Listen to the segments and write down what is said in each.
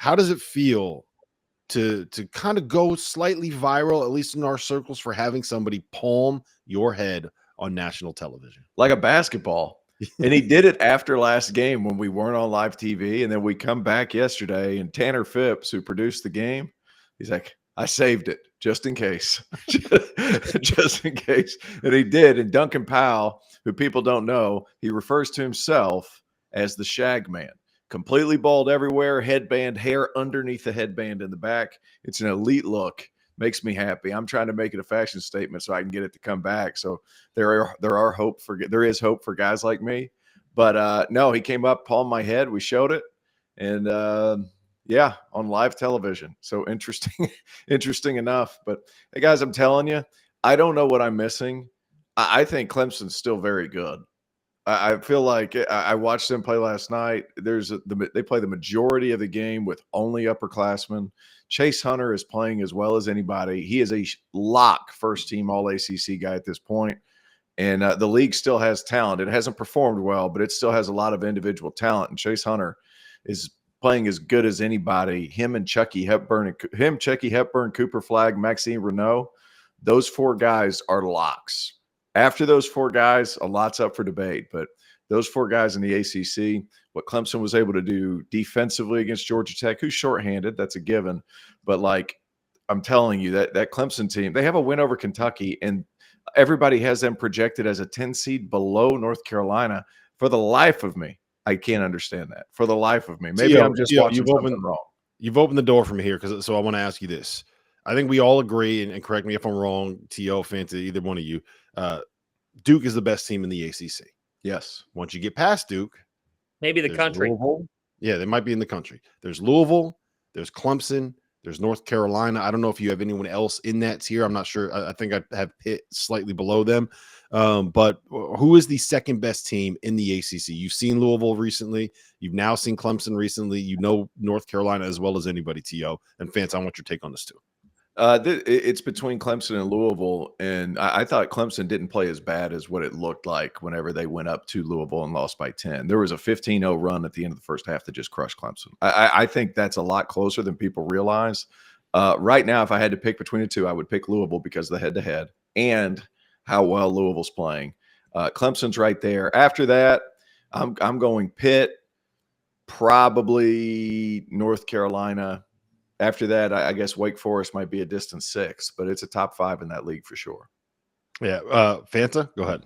how does it feel to kind of go slightly viral, at least in our circles, for having somebody palm your head on national television? Like a basketball. And he did it after last game when we weren't on live TV. And then we come back yesterday, and Tanner Phipps, who produced the game, he's like, I saved it just in case. Just in case. And he did. And Duncan Powell, who people don't know, he refers to himself as the Shag Man. Completely bald everywhere, headband, hair underneath the headband in the back. It's an elite look. Makes me happy. I'm trying to make it a fashion statement so I can get it to come back. So there is hope for guys like me. But no, he came up, palmed my head. We showed it, and yeah, on live television. So interesting enough. But hey, guys, I'm telling you, I don't know what I'm missing. I think Clemson's still very good. I feel like I watched them play last night. They play the majority of the game with only upperclassmen. Chase Hunter is playing as well as anybody. He is a lock first-team All-ACC guy at this point. And the league still has talent. It hasn't performed well, but it still has a lot of individual talent. And Chase Hunter is playing as good as anybody. Him, Chucky Hepburn, Cooper Flagg, Maxime Renault, those four guys are locks. After those four guys, a lot's up for debate. But those four guys in the ACC, what Clemson was able to do defensively against Georgia Tech, who's shorthanded, that's a given. But, like, I'm telling you, that Clemson team, they have a win over Kentucky, and everybody has them projected as a 10 seed below North Carolina. For the life of me, I can't understand that. For the life of me. Maybe I'm just watching something wrong. You've opened the door for me here, so I want to ask you this. I think we all agree, and correct me if I'm wrong, T.O., Fanta, either one of you, Duke is the best team in the ACC. Yes. Once you get past Duke, maybe the country. Louisville. Yeah, they might be in the country. There's Louisville, there's Clemson, there's North Carolina. I don't know if you have anyone else in that tier. I'm not sure. I think I have Pitt slightly below them. But who is the second best team in the ACC? You've seen Louisville recently. You've now seen Clemson recently. You know North Carolina as well as anybody, T.O. And Fans, I want your take on this too. It's between Clemson and Louisville, and I thought Clemson didn't play as bad as what it looked like whenever they went up to Louisville and lost by 10. There was a 15-0 run at the end of the first half that just crushed Clemson. I think that's a lot closer than people realize. Right now, if I had to pick between the two, I would pick Louisville because of the head-to-head and how well Louisville's playing. Clemson's right there. After that, I'm going Pitt, probably North Carolina. After that, I guess Wake Forest might be a distant 6, but it's a top 5 in that league for sure. Yeah. Fanta, go ahead.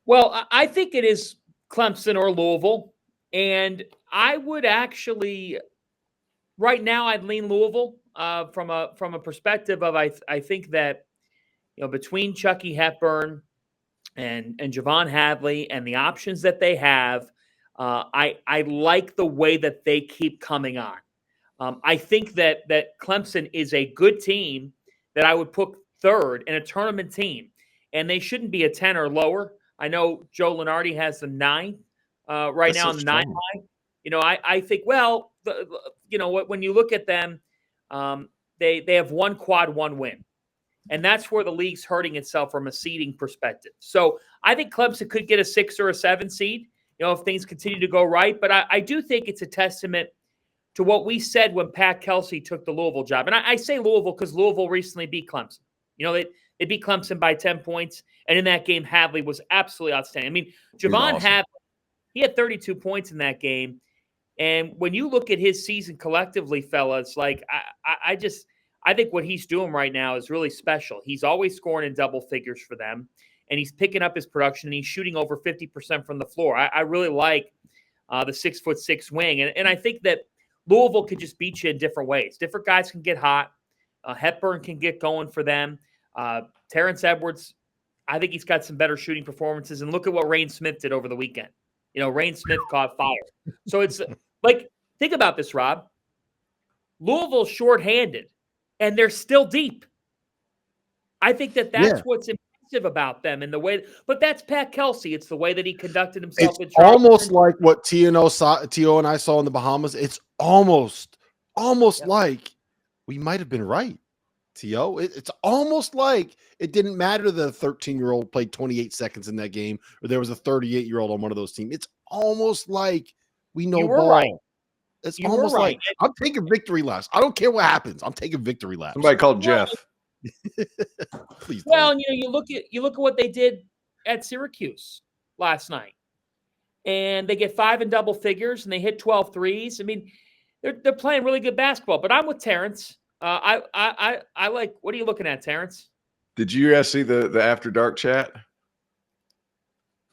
Well, I think it is Clemson or Louisville. And I would actually, right now, I'd lean Louisville from a perspective of I think that, between Chucky Hepburn and Javon Hadley and the options that they have, I like the way that they keep coming on. I think that Clemson is a good team that I would put third in a tournament team, and they shouldn't be a 10 or lower. I know Joe Lunardi has the 9 right now on the 9 line. I think, when you look at them, they have one quad, one win, and that's where the league's hurting itself from a seeding perspective. So I think Clemson could get a 6 or a 7 seed, if things continue to go right. But I do think it's a testament to what we said when Pat Kelsey took the Louisville job. And I say Louisville because Louisville recently beat Clemson. They beat Clemson by 10 points. And in that game, Hadley was absolutely outstanding. I mean, Javon Hadley, he had 32 points in that game. And when you look at his season collectively, fellas, like I think what he's doing right now is really special. He's always scoring in double figures for them. And he's picking up his production, and he's shooting over 50% from the floor. I really like the 6'6" wing. And I think that Louisville could just beat you in different ways. Different guys can get hot. Hepburn can get going for them. Terrence Edwards, I think he's got some better shooting performances. And look at what Rain Smith did over the weekend. Rain Smith caught fire. So it's like, think about this, Rob. Louisville's shorthanded, and they're still deep. I think that's what's impressive about them in the way. But that's Pat Kelsey. It's the way that he conducted himself. It's almost like what T.O. and I saw in the Bahamas. It's almost like we might have been right, T.O. It's almost like it didn't matter that a 13-year-old played 28 seconds in that game, or there was a 38-year-old on one of those teams. It's almost like we know you were ball. right. It's You were almost right. like I'm taking victory laps. I don't care what happens. I'm taking victory laps. Somebody called Jeff. Please Well, don't. you look at what they did at Syracuse last night, and they get 5 in double figures, and they hit 12 threes. I mean, they're playing really good basketball. But I'm with Terrence. I like. What are you looking at, Terrence? Did you guys see the After Dark chat?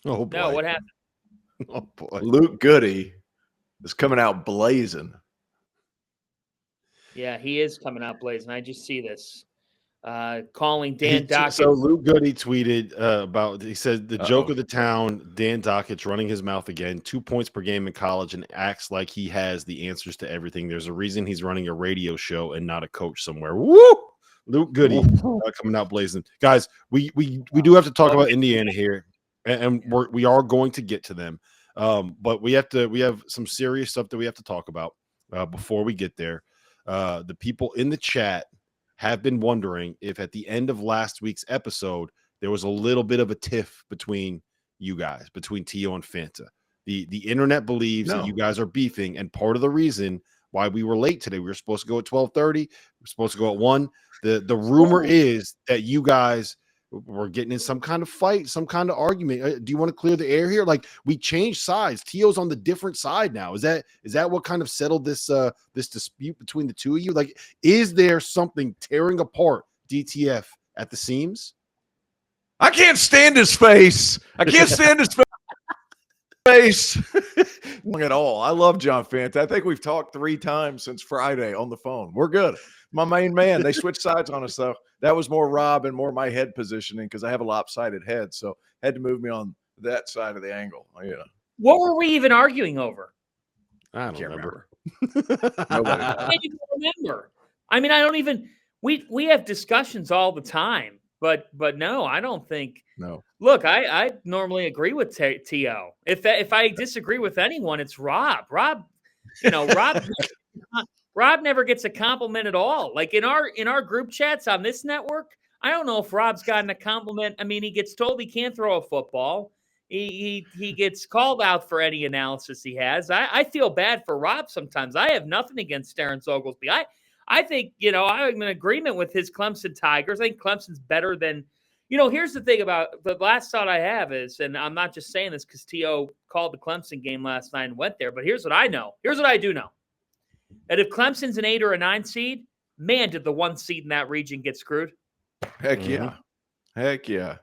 Oh boy. No, what happened? Oh boy. Luke Goody is coming out blazing. Yeah, he is coming out blazing. I just see this. Calling Dan Dockett. So Luke Goody tweeted about, he said, the joke Uh-oh. of the town, Dan Dockett's running his mouth again, 2 points per game in college, and acts like he has the answers to everything. There's a reason he's running a radio show and not a coach somewhere. Woo! Luke Goody coming out blazing. Guys, we do have to talk about Indiana here, and we are going to get to them. But we have some serious stuff that we have to talk about before we get there. The people in the chat have been wondering if at the end of last week's episode there was a little bit of a tiff between you guys, between Tio and Fanta. The internet believes that you guys are beefing, and part of the reason why we were late today, we were supposed to go at 12:30, we're supposed to go at 1. The rumor is that you guys were getting in some kind of fight, some kind of argument. Do you want to clear the air here? Like, we changed sides. Tio's on the different side now. Is that what kind of settled this this dispute between the two of you? Like, is there something tearing apart DTF at the seams? I can't stand his face. I can't stand his face at all. I love John Fanta. I think we've talked 3 times since Friday on the phone. We're good. My main man. They switched sides on us, though. That was more Rob and more my head positioning because I have a lopsided head, so had to move me on that side of the angle. Yeah. What were we even arguing over? I Can't remember. Nobody I can't even remember. I mean, I don't even. We have discussions all the time, but no, I don't think. No. Look, I normally agree with T.O. If I disagree with anyone, it's Rob. Rob, Rob never gets a compliment at all. Like in our group chats on this network, I don't know if Rob's gotten a compliment. I mean, he gets told he can't throw a football. He gets called out for any analysis he has. I feel bad for Rob sometimes. I have nothing against Terrence Oglesby. I think, I'm in agreement with his Clemson Tigers. I think Clemson's better than, here's the thing about the last thought I have is, and I'm not just saying this because T.O. called the Clemson game last night and went there, but here's what I know. Here's what I do know. That if Clemson's an 8 or a 9 seed, man, did the 1 seed in that region get screwed. Heck yeah. Heck yeah.